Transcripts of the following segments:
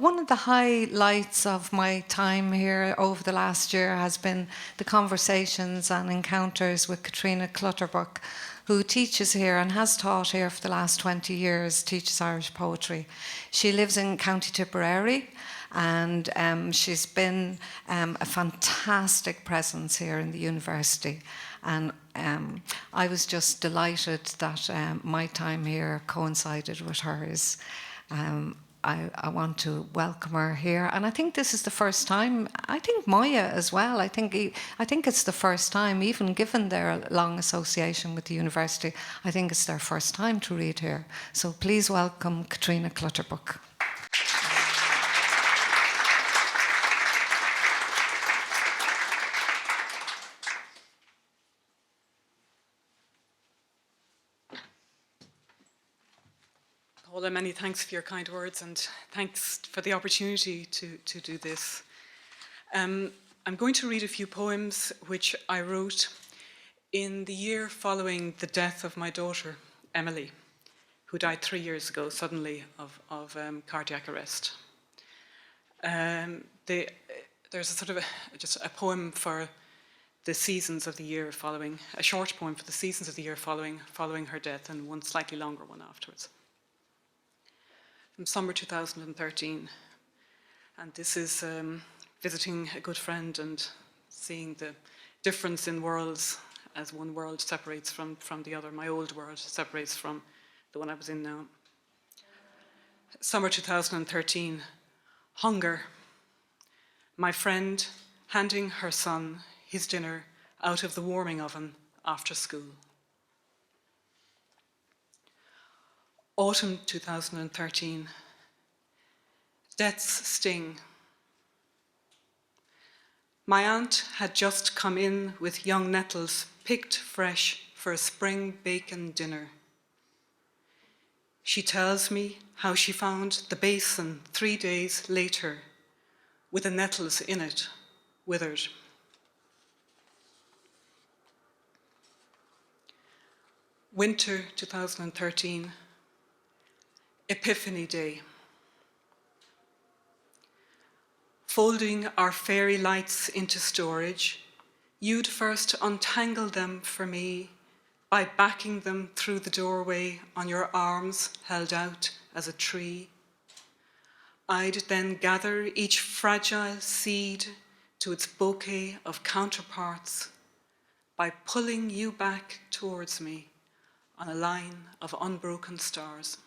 One of the highlights of my time here over the last year has been the conversations and encounters with Katrina Clutterbuck, who teaches here and has taught here for the last 20 years, teaches Irish poetry. She lives in County Tipperary, and she's been a fantastic presence here in the university. And I was just delighted that my time here coincided with hers. I want to welcome her here, and I think this is the first time. I think Maya as well. I think it's the first time, even given their long association with the university. I think it's their first time to read here. So please welcome Katrina Clutterbuck. Paula, many thanks for your kind words, and thanks for the opportunity to do this. I'm going to read a few poems which I wrote in the year following the death of my daughter, Emily, who died 3 years ago suddenly of cardiac arrest. There's a sort of just a poem for the seasons of the year following, a short poem for the seasons of the year following her death, and one slightly longer one afterwards. From summer 2013, and this is visiting a good friend and seeing the difference in worlds as one world separates from the other. My old world separates from the one I was in now. Summer 2013, hunger. My friend handing her son his dinner out of the warming oven after school. Autumn 2013. Death's sting. My aunt had just come in with young nettles picked fresh for a spring bacon dinner. She tells me how she found the basin 3 days later with the nettles in it, withered. Winter 2013. Epiphany Day. Folding our fairy lights into storage, you'd first untangle them for me by backing them through the doorway on your arms held out as a tree. I'd then gather each fragile seed to its bouquet of counterparts by pulling you back towards me on a line of unbroken stars.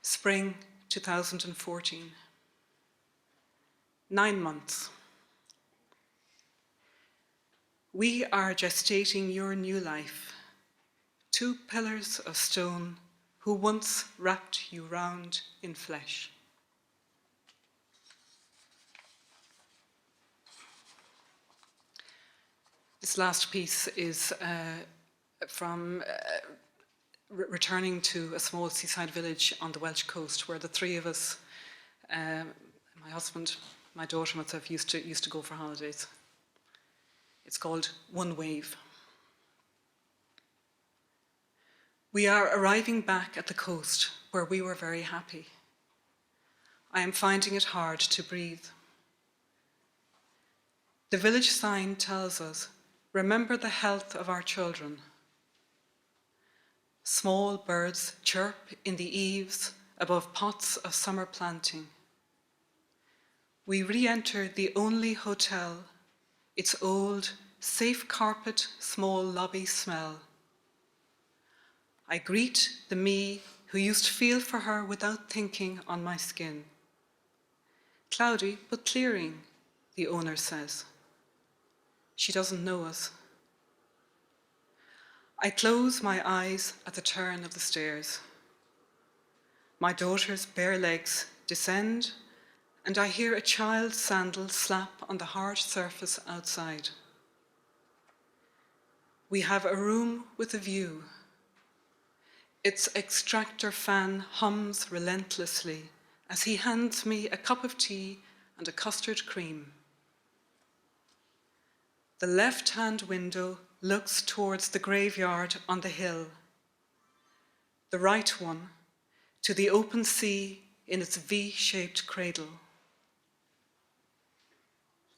Spring 2014. 9 months. We are gestating your new life, 2 pillars of stone who once wrapped you round in flesh. This last piece is from returning to a small seaside village on the Welsh coast, where the 3 of us, my husband, my daughter, and myself, used to go for holidays. It's called One Wave. We are arriving back at the coast where we were very happy. I am finding it hard to breathe. The village sign tells us, remember the health of our children. Small birds chirp in the eaves above pots of summer planting. We re-enter the only hotel, its old, safe carpet, small lobby smell. I greet the me who used to feel for her without thinking on my skin. Cloudy but clearing, the owner says. She doesn't know us. I close my eyes at the turn of the stairs. My daughter's bare legs descend, and I hear a child's sandal slap on the hard surface outside. We have a room with a view. Its extractor fan hums relentlessly as he hands me a cup of tea and a custard cream. The left-hand window looks towards the graveyard on the hill. The right one, to the open sea in its V-shaped cradle.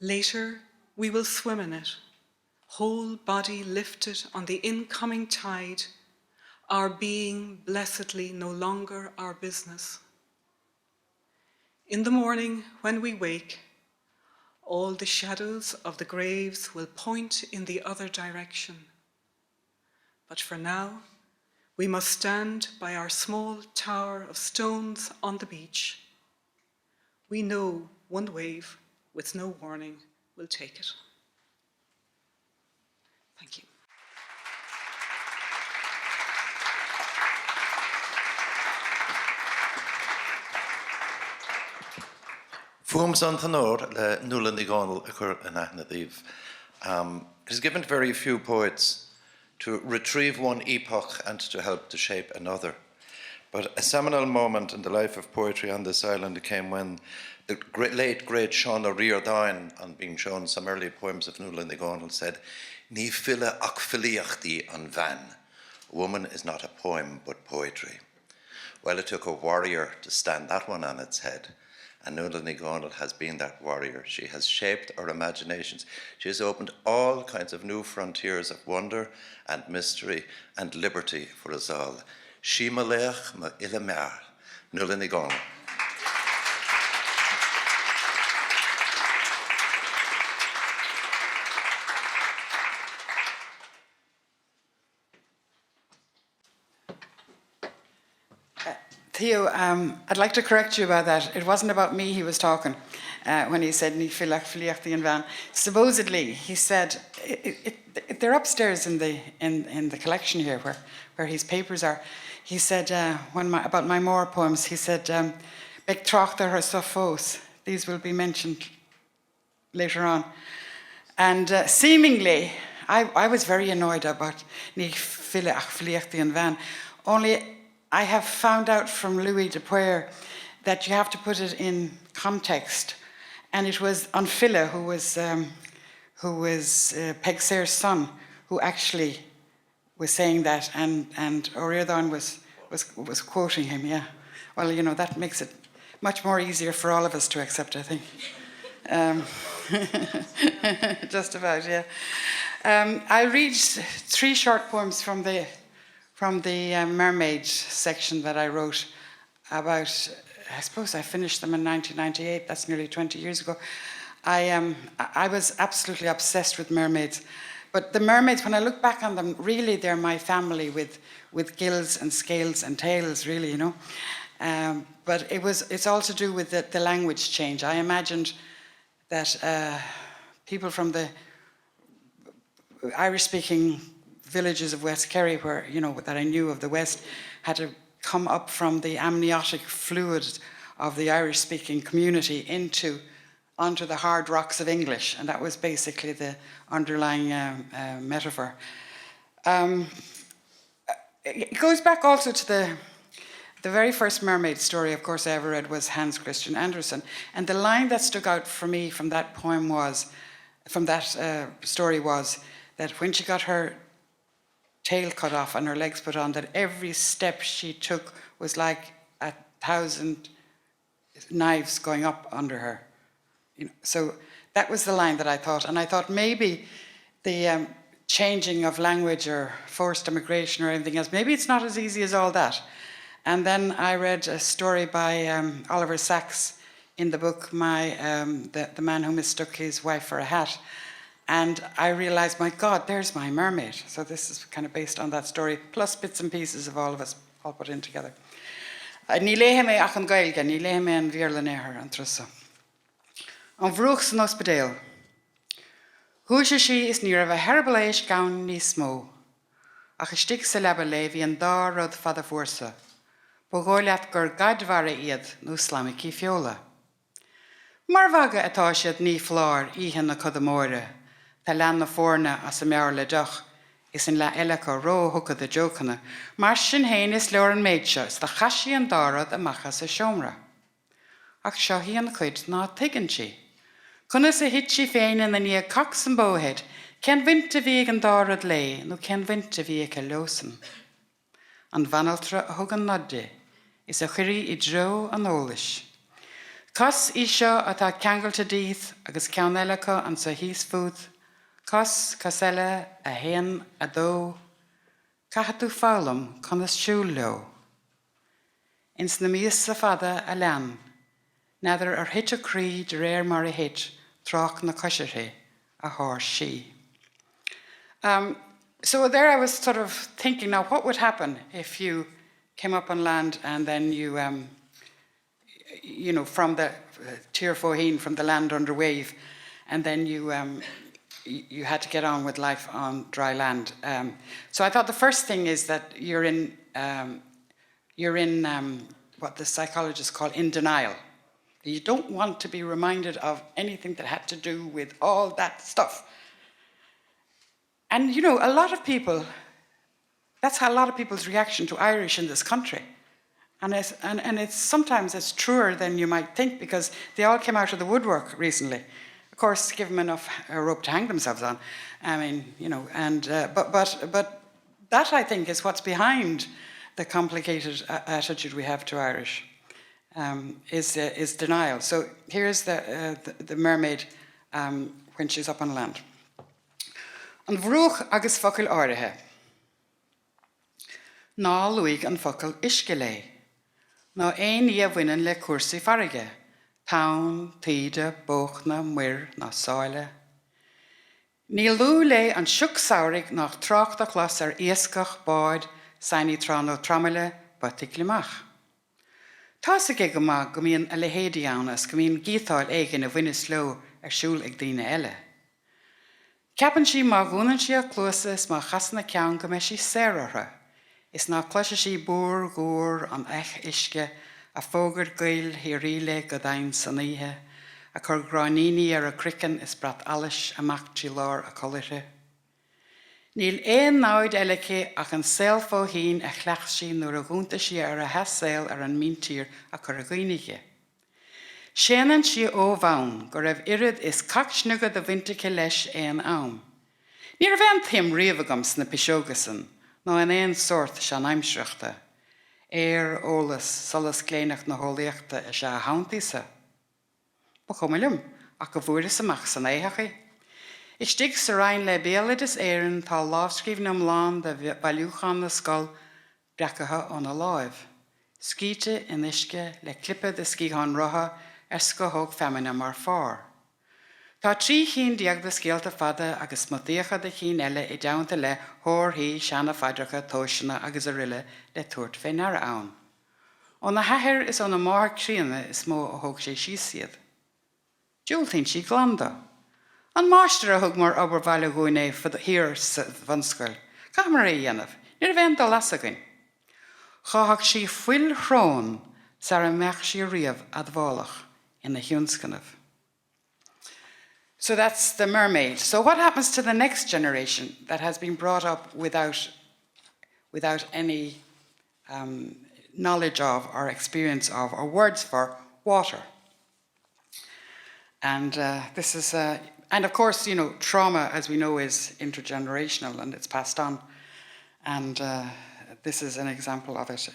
Later, we will swim in it, whole body lifted on the incoming tide, our being blessedly no longer our business. In the morning, when we wake, all the shadows of the graves will point in the other direction. But for now, we must stand by our small tower of stones on the beach. We know one wave, with no warning, will take it. Thank you. Fums an tanor le nulan digonal occur in Ahnadív. It is given to very few poets to retrieve one epoch and to help to shape another. But a seminal moment in the life of poetry on this island came when the late great Seán Riordan, on being shown some early poems of Nuala Nigonal, said, "Ní fille ach filiachti an van." A woman is not a poem, but poetry. Well, it took a warrior to stand that one on its head. And Nuala Nigonal has been that warrior. She has shaped our imaginations. She has opened all kinds of new frontiers of wonder and mystery and liberty for us all. She malech ma ilamer, Nuala Nigonal. Theo, I'd like to correct you about that. It wasn't about me he was talking when he said Ní filiach filiachtaí an bhean. Supposedly, he said, they're upstairs in the collection here where his papers are. He said, about my more poems, he said, Beg trachtar her sophos. These will be mentioned later on. And seemingly, I was very annoyed about Ní filiach filiachtaí an bhean. Only I have found out from Louis de Puer that you have to put it in context, and it was Anfilla who was Peg Sayre's son who actually was saying that, and O'Riordan was quoting him. Yeah, well, you know, that makes it much more easier for all of us to accept, I think. Just about, yeah. I'll read 3 short poems from the Mermaid section that I wrote about, I suppose I finished them in 1998, that's nearly 20 years ago. I was absolutely obsessed with mermaids. But the mermaids, when I look back on them, really they're my family with gills and scales and tails, really, you know. But it's all to do with the language change. I imagined that people from the Irish-speaking villages of West Kerry, where, you know, that I knew of the West, had to come up from the amniotic fluid of the Irish-speaking community onto the hard rocks of English, and that was basically the underlying metaphor. It goes back also to the very first mermaid story, of course, I ever read was Hans Christian Andersen, and the line that stuck out for me from that poem story was that when she got her tail cut off and her legs put on, that every step she took was like 1,000 knives going up under her. You know, so that was the line that I thought, and I thought maybe the changing of language or forced immigration or anything else, maybe it's not as easy as all that. And then I read a story by Oliver Sacks in the book, the man who mistook his wife for a hat. And I realized, my God, there's my mermaid. So this is kind of based on that story, plus bits and pieces of all of us all put in together. Ní léthe mé ach an gailge, ní léthe mé an bhíorla néair an trusa. An bhrúch san ospidéal. Thuaise sí is ní raibh a herbal éis gabhain níos mó. Ach istigh sa leba le bhí an dá rud fada fuarsa. Bogóileat gur gaidhmhara iad nó slamicí fiola. Mar bhaga atá siad ní flár ihe na codamóra. Tá lean na fórna as a meabhar le deach is in le eilecha ró thugad a djócanna. Mar sin héin is leor an méid seo, is the chaisí an dárad amachchas a seomra. Ach seo hí an chuid ná tuigeann sí. Conna sa hit sí féin in na ní cox an bóhead, cén vinta bhí an dárad lé, nó cén vinta bhí a leosan. An bhanaltra a thug an nodde, is a chuirí I dro an ólis. Cos isio atá ceangailte díth agus ceannealacha an sa hís fúd, cos casella a hen a dó, cahatú fálam con is siúl leo. Ins na míos sa fada a lean, neidir hit a crí de réir mar a hit, trach na cosirthe a háir sí. So there I was sort of thinking, now what would happen if you came up on land and then you from the Tier 14, from the land under wave, and then you had to get on with life on dry land. So I thought the first thing is that you're in what the psychologists call in denial. You don't want to be reminded of anything that had to do with all that stuff. And a lot of people, that's how a lot of people's reaction to Irish in this country. And it's sometimes it's truer than you might think, because they all came out of the woodwork recently. Of course, give them enough rope to hang themselves on. I mean, but that I think is what's behind the complicated attitude we have to Irish, is denial. So here's the mermaid when she's up on land. An bhrúch agus focail áirithe. Ná luig an focail isce lé. Ná éon í a bhaineann le cuasaí farige. Tán, tíide, bóchna, muir, ná sáile. Ní lú lé an siúc saoraigh nach trácht a chlas éascach báid sainní trán ó tramile batiglimach. Tá sa go má go míon a lehéadí annas go míon gítáil éigen a bhaine sló siúl ag daoine eile. Ceapan sí má gúnan sí a clúsa is má chasna ceann go me sí séireatha. Is ná cloise sí búr gúr an eich isce a fógad gail hiríle go dain san ihe, a chur gráníní a criccan is brat alis amach tí lár a choirthe. Níl éon náid eileché ach an saolfó hín a chleach sí nuair a gúnta sí a hesail an míntír a chur a gcuinige. Séanan sí ó bhain go raibh irid is cacsnugad a bhainteacha leis éon am. Ní bhean taim riamhagams na pisógasan, nó an éon sort sean aimsreachta. Ólas solas cléanach na hólaíochta is a hauntaísa. Ba chumilm ach go bhuairis amach san éithechaí. Is stig sa rain le béalad is éireann tá lábhscríbhne am lán de bailúchan na scoil breacatha an a láimh. Scíte in isce le clipa de scíán rotha go thóg feminine mar fár. Tá trí chin diaag de scéalta fada agus motíocha de chin eile I deanta le thóirthaí seanna faidracha tóisina agus a riile le tuairt féinara ann. Ó na hathir is ó na máth tríanna is mó a thóg sé síos. Dúiltainn sí glanda. An máistir a thug mar obair bhaile gúine hir sa bhanscoil. Ca mar é dhéanamh, níor bhéon dá lasagainn. Cháthach sí fuil thrón sa a meach sí riamh ad bhálach in the Hunscanov. So that's the mermaid. So what happens to the next generation that has been brought up without any knowledge of or experience of or words for water? And this is, and of course, trauma, as we know, is intergenerational and it's passed on. And this is an example of it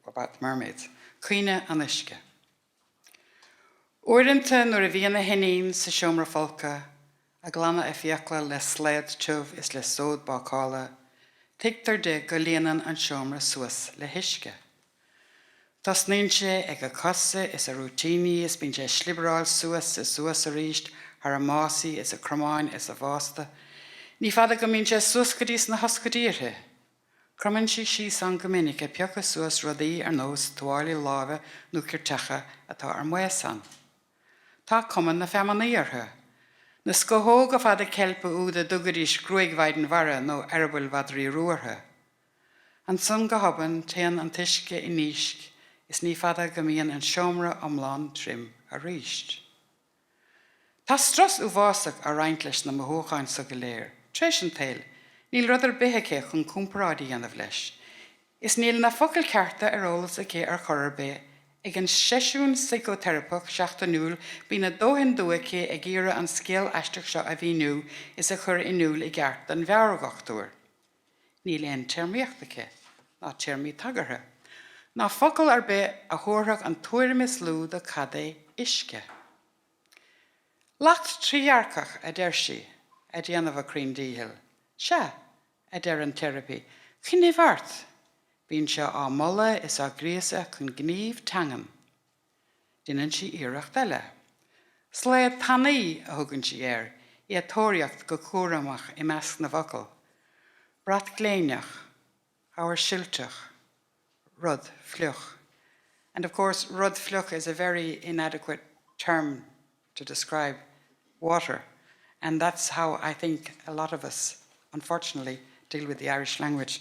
about the mermaids. Cuine an isce. Uaireanta nuair a bhíonna hinnín sa seomra folca, a glanna fiacla le sléad tuamh is le sód bácála, tigtar de go líanaan an seomra suas le hiisce. Tás níonse ag a cosa is a rútíní is bíonn sé slibráil suas is suas a ríist, ar a másaí is a cromáin is a bhásta. Ní fada go míonn sé suas go dtís na hoscadíirthe. Cromann sí san gomininic a peocha suas rudaí ar nós tuáilí lábha nó cirtecha atá ar muesan. Tá cumann na femannaíortha. Na scothóg a fada celpa úd a dugadís gruighaidin mhara nó arbal vadrí ruartha. An son go haban téan an tuisce I níisc is ní fada go míon an seomra amláin trim a ríist. Tá stras uásach a roinnt leis na mthócháin sa go léir. Treis an tail, níl rudidir bithice chun cúmparáidí anamh leis. Is níl na focail cearta ar ólas a cé ar chorar bé, ag an seisiún psychotherapach seachtanúil bí na dóhan dúice ag gíire an scéal eisteach seo a bhíú is a chur inúil I gceart an bhearagachtúir. Níl éon teirmíochtacha, ná teirmí tagartha. Na focail ar be a thuirtheach an tuairim lú de cad é isce. Lacht tríarcach a deir si, a déanamh a crin díhil. Se, a deir an therapy. Chinné bhart. Bhín se á molla is á gréasa chun gníomh tangan. Dinan si iireach deile. Sléad tannaí a thugann si I a tóireacht go cuaramach I measc na focail. Brat gléineach, our silteach, rud fluch. And of course, rud fluch is a very inadequate term to describe water. And that's how I think a lot of us, unfortunately, deal with the Irish language.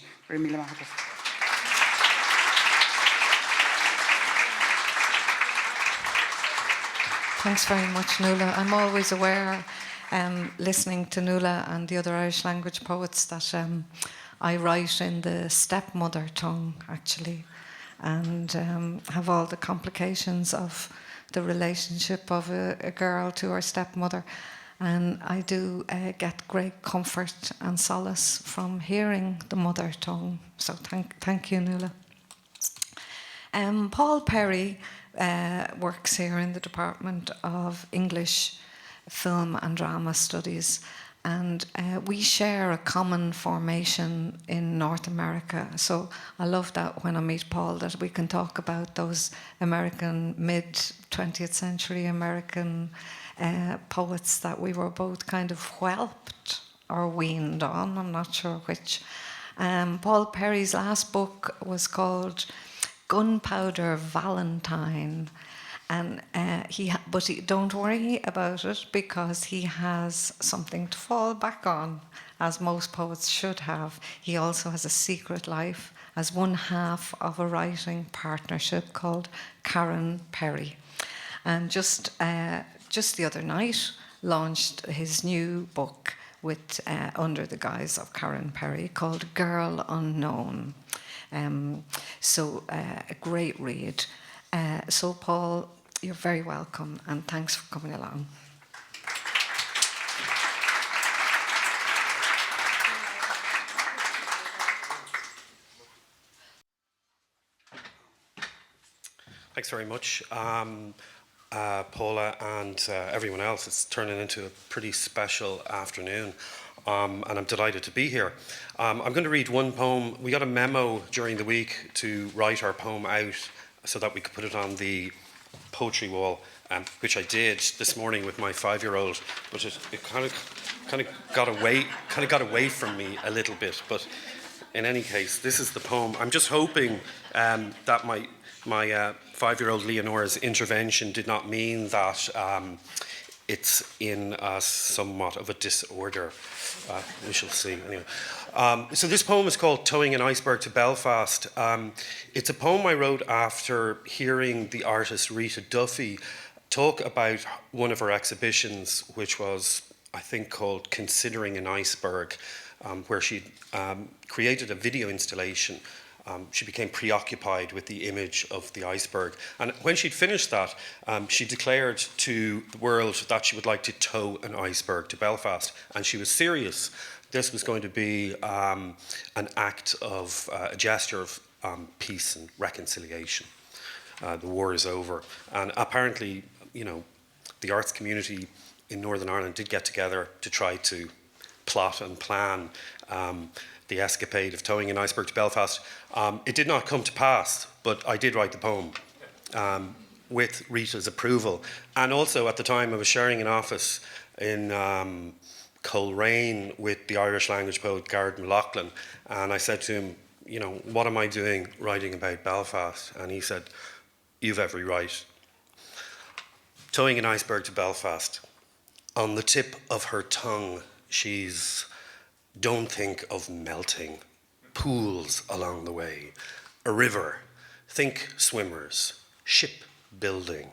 Thanks very much, Nuala. I'm always aware, listening to Nuala and the other Irish language poets, that I write in the stepmother tongue, actually, and have all the complications of the relationship of a girl to her stepmother. And I do get great comfort and solace from hearing the mother tongue. So thank you, Nuala. Paul Perry works here in the Department of English, Film and Drama Studies, and we share a common formation in North America. So I love that when I meet Paul, that we can talk about those American, mid-20th century American poets that we were both kind of whelped or weaned on, I'm not sure which. Paul Perry's last book was called Gunpowder Valentine, and don't worry about it, because he has something to fall back on, as most poets should have. He also has a secret life as one half of a writing partnership called Karen Perry, and just the other night launched his new book with under the guise of Karen Perry, called Girl Unknown. So a great read. So Paul, you're very welcome, and thanks for coming along. Thanks very much, Paula, and everyone else. It's turning into a pretty special afternoon. And I'm delighted to be here. I'm going to read one poem. We got a memo during the week to write our poem out so that we could put it on the poetry wall, which I did this morning with my 5-year-old. But it kind of got away from me a little bit. But in any case, this is the poem. I'm just hoping that my 5-year-old Leonora's intervention did not mean that it's in somewhat of a disorder. We shall see. Anyway. So this poem is called Towing an Iceberg to Belfast. It's a poem I wrote after hearing the artist Rita Duffy talk about one of her exhibitions, which was, I think, called Considering an Iceberg, where she created a video installation. She became preoccupied with the image of the iceberg. And when she'd finished that, she declared to the world that she would like to tow an iceberg to Belfast. And she was serious. This was going to be an act of, a gesture of peace and reconciliation. The war is over. And apparently, the arts community in Northern Ireland did get together to try to plot and plan the escapade of towing an iceberg to Belfast. It did not come to pass, but I did write the poem with Rita's approval. And also at the time I was sharing an office in Coleraine with the Irish language poet Garrett McLaughlin, and I said to him, what am I doing writing about Belfast? And he said, you've every right. Towing an iceberg to Belfast. On the tip of her tongue, she's don't think of melting, pools along the way, a river, think swimmers, ship building.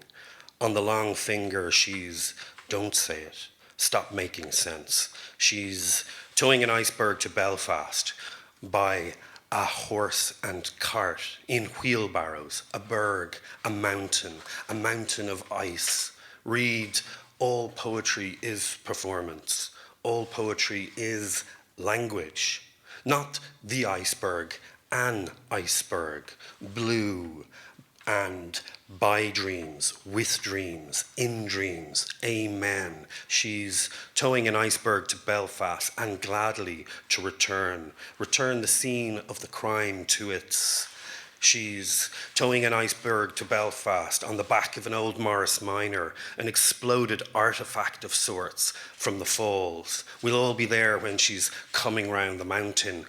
On the long finger, she's don't say it, stop making sense. She's towing an iceberg to Belfast by a horse and cart in wheelbarrows, a berg, a mountain of ice. Read, all poetry is performance, all poetry is language, not the iceberg an iceberg, blue, and by dreams, with dreams, in dreams, amen. She's towing an iceberg to Belfast and gladly to return the scene of the crime to its. She's towing an iceberg to Belfast on the back of an old Morris Minor, an exploded artefact of sorts from the falls. We'll all be there when she's coming round the mountain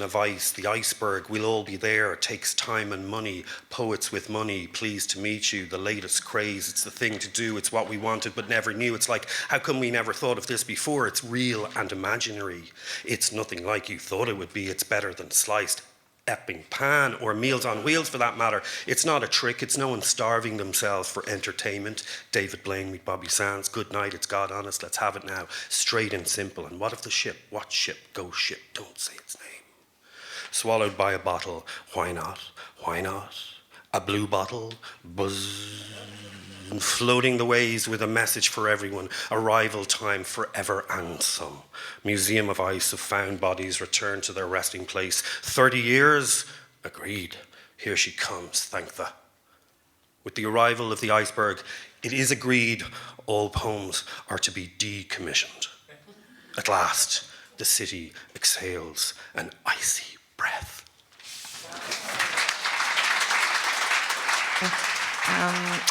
of ice, the iceberg. We'll all be there. It takes time and money. Poets with money, pleased to meet you. The latest craze, it's the thing to do. It's what we wanted but never knew. It's like, how come we never thought of this before? It's real and imaginary. It's nothing like you thought it would be. It's better than sliced epping pan or Meals on Wheels for that matter. It's not a trick. It's no one starving themselves for entertainment. David Blaine meet Bobby Sands. Good night, it's God honest. Let's have it now. Straight and simple. And what if the ship? What ship? Go ship. Don't say its name. Swallowed by a bottle. Why not? Why not? A blue bottle. Buzz. Floating the waves with a message for everyone. Arrival time forever and some. Museum of Ice of found bodies returned to their resting place. 30 years? Agreed. Here she comes, thank the. With the arrival of the iceberg, it is agreed all poems are to be decommissioned. At last, the city exhales an icy breath.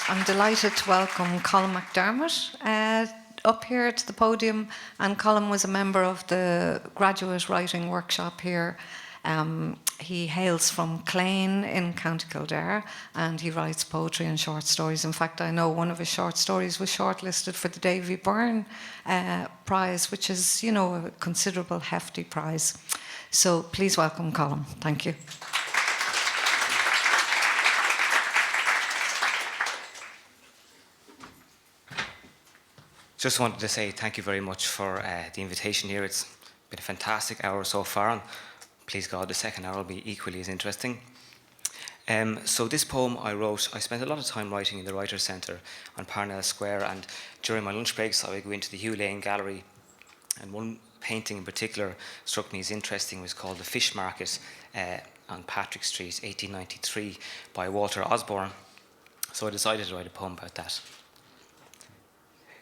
I'm delighted to welcome Colin McDermott up here to the podium, and Colin was a member of the graduate writing workshop here. He hails from Clane in County Kildare, and he writes poetry and short stories. In fact, I know one of his short stories was shortlisted for the Davy Byrne Prize, which is, you know, a considerable, hefty prize. So please welcome Colin. Thank you. Just wanted to say thank you very much for the invitation here. It's been a fantastic hour so far, and please God, the second hour will be equally as interesting. So this poem I wrote, I spent a lot of time writing in the Writers' Centre on Parnell Square, and during my lunch breaks I would go into the Hugh Lane Gallery, and one painting in particular struck me as interesting. It was called The Fish Market on Patrick Street, 1893, by Walter Osborne. So I decided to write a poem about that.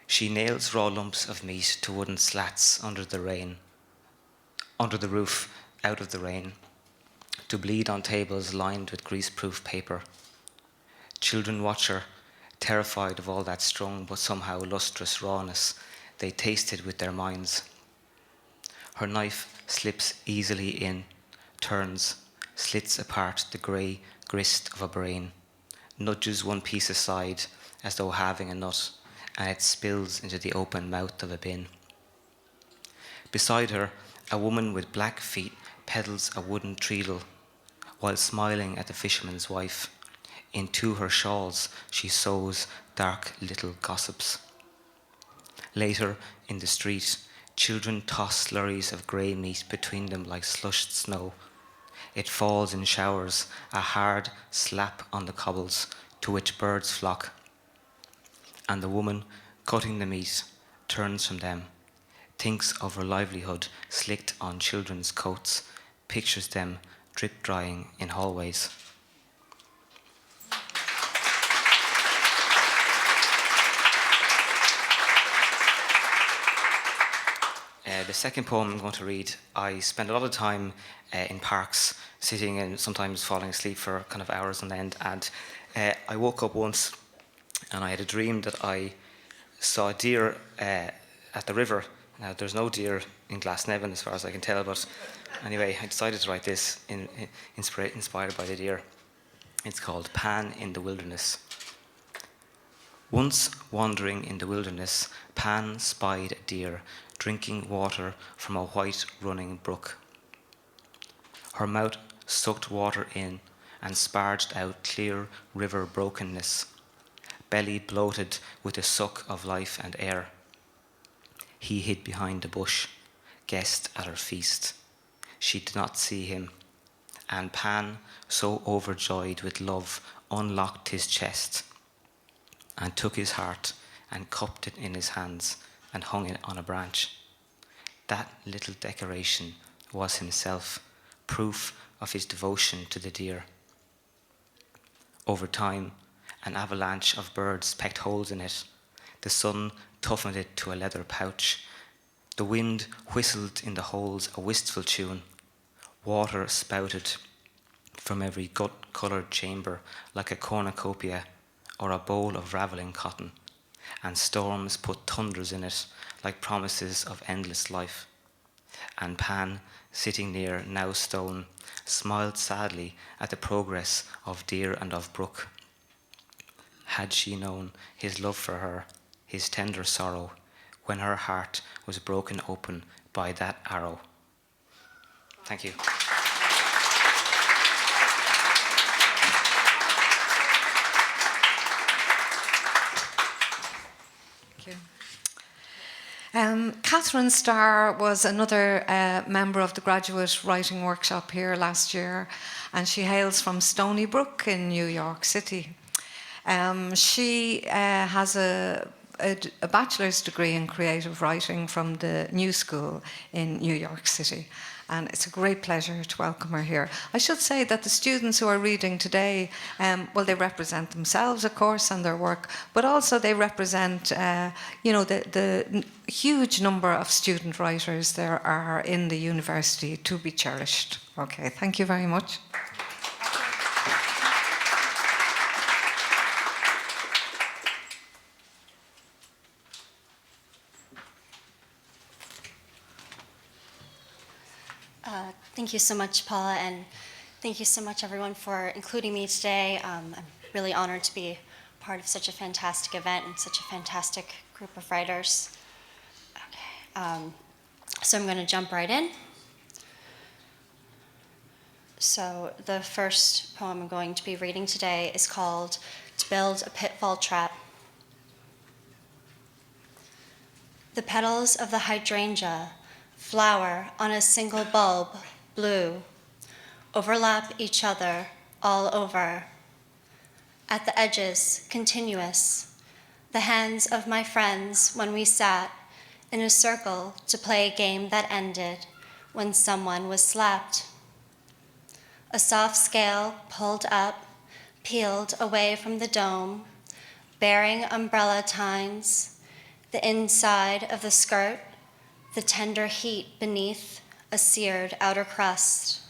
She nails raw lumps of meat to wooden slats under the roof, out of the rain, to bleed on tables lined with grease-proof paper. Children watch her, terrified of all that strong but somehow lustrous rawness they tasted with their minds. Her knife slips easily in, turns, slits apart the grey grist of a brain, nudges one piece aside as though having a nut, and it spills into the open mouth of a bin. Beside her, a woman with black feet pedals a wooden treadle, while smiling at the fisherman's wife. Into her shawls she sews dark little gossips. Later, in the street, children toss slurries of grey meat between them like slushed snow. It falls in showers, a hard slap on the cobbles, to which birds flock. And the woman, cutting the meat, turns from them, thinks of her livelihood slicked on children's coats, pictures them drip-drying in hallways. The second poem I'm going to read, I spend a lot of time in parks, sitting and sometimes falling asleep for kind of hours on end, and I woke up once and I had a dream that I saw a deer at the river. Now, there's no deer in Glasnevin as far as I can tell, but anyway, I decided to write this inspired by the deer. It's called Pan in the Wilderness. Once wandering in the wilderness, Pan spied a deer drinking water from a white running brook. Her mouth sucked water in and sparged out clear river brokenness, belly bloated with the suck of life and air. He hid behind a bush, guessed at her feast. She did not see him, and Pan, so overjoyed with love, unlocked his chest and took his heart and cupped it in his hands and hung it on a branch. That little decoration was himself, proof of his devotion to the deer. Over time, an avalanche of birds pecked holes in it. The sun toughened it to a leather pouch. The wind whistled in the holes a wistful tune. Water spouted from every gut-coloured chamber like a cornucopia or a bowl of ravelling cotton, and storms put thunders in it like promises of endless life. And Pan, sitting near Now Stone, smiled sadly at the progress of deer and of brook. Had she known his love for her, his tender sorrow, when her heart was broken open by that arrow. Thank you. Thank you. Catherine Starr was another member of the graduate writing workshop here last year, and she hails from Stony Brook in New York City. She has a bachelor's degree in creative writing from the New School in New York City. And it's a great pleasure to welcome her here. I should say that the students who are reading today, well, they represent themselves, of course, and their work, but also they represent, the huge number of student writers there are in the university to be cherished. Okay, thank you very much. Thank you so much, Paula, and thank you so much, everyone, for including me today. I'm really honored to be part of such a fantastic event and such a fantastic group of writers. Okay, so I'm going to jump right in. So the first poem I'm going to be reading today is called To Build a Pitfall Trap. The petals of the hydrangea flower on a single bulb, blue, overlap each other all over. At the edges, continuous, the hands of my friends when we sat in a circle to play a game that ended when someone was slapped. A soft scale pulled up, peeled away from the dome, bearing umbrella tines, the inside of the skirt, the tender heat beneath a seared outer crust.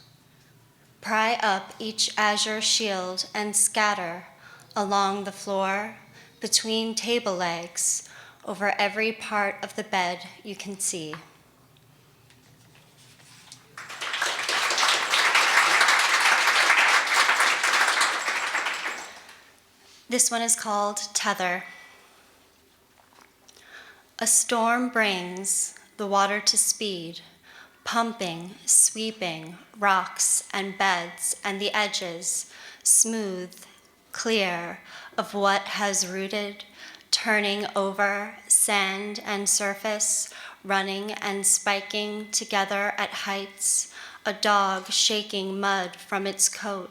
Pry up each azure shield and scatter along the floor, between table legs, over every part of the bed you can see. This one is called Tether. A storm brings the water to speed, pumping, sweeping rocks and beds and the edges, smooth, clear of what has rooted, turning over sand and surface, running and spiking together at heights, a dog shaking mud from its coat,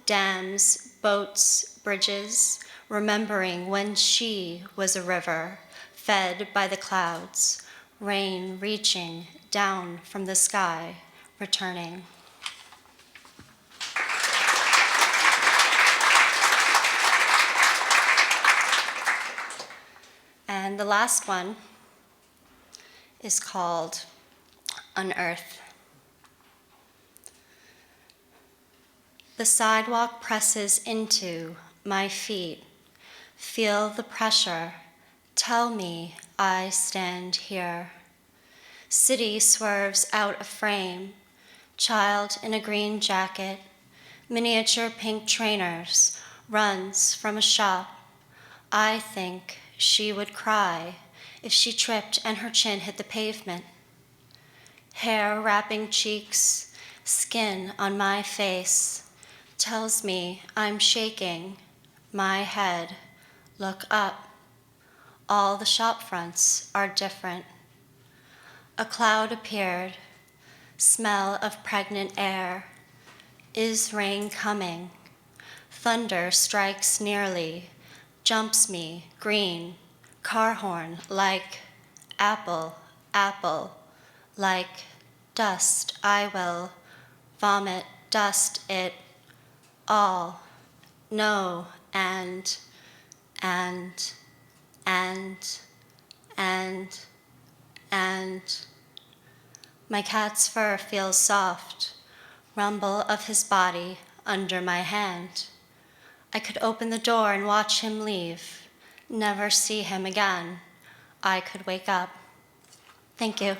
dams, boats, bridges, remembering when she was a river, fed by the clouds, rain reaching down from the sky, returning. And the last one is called Unearth. The sidewalk presses into my feet. Feel the pressure. Tell me I stand here. City swerves out of frame. Child in a green jacket, miniature pink trainers, runs from a shop. I think she would cry if she tripped and her chin hit the pavement. Hair wrapping cheeks, skin on my face, tells me I'm shaking. My head, look up. All the shop fronts are different. A cloud appeared, smell of pregnant air. Is rain coming? Thunder strikes nearly, jumps me, green, car horn like apple, apple, like dust I will vomit, dust it all. No, and, and, and, and. My cat's fur feels soft, rumble of his body under my hand. I could open the door and watch him leave, never see him again. I could wake up. Thank you.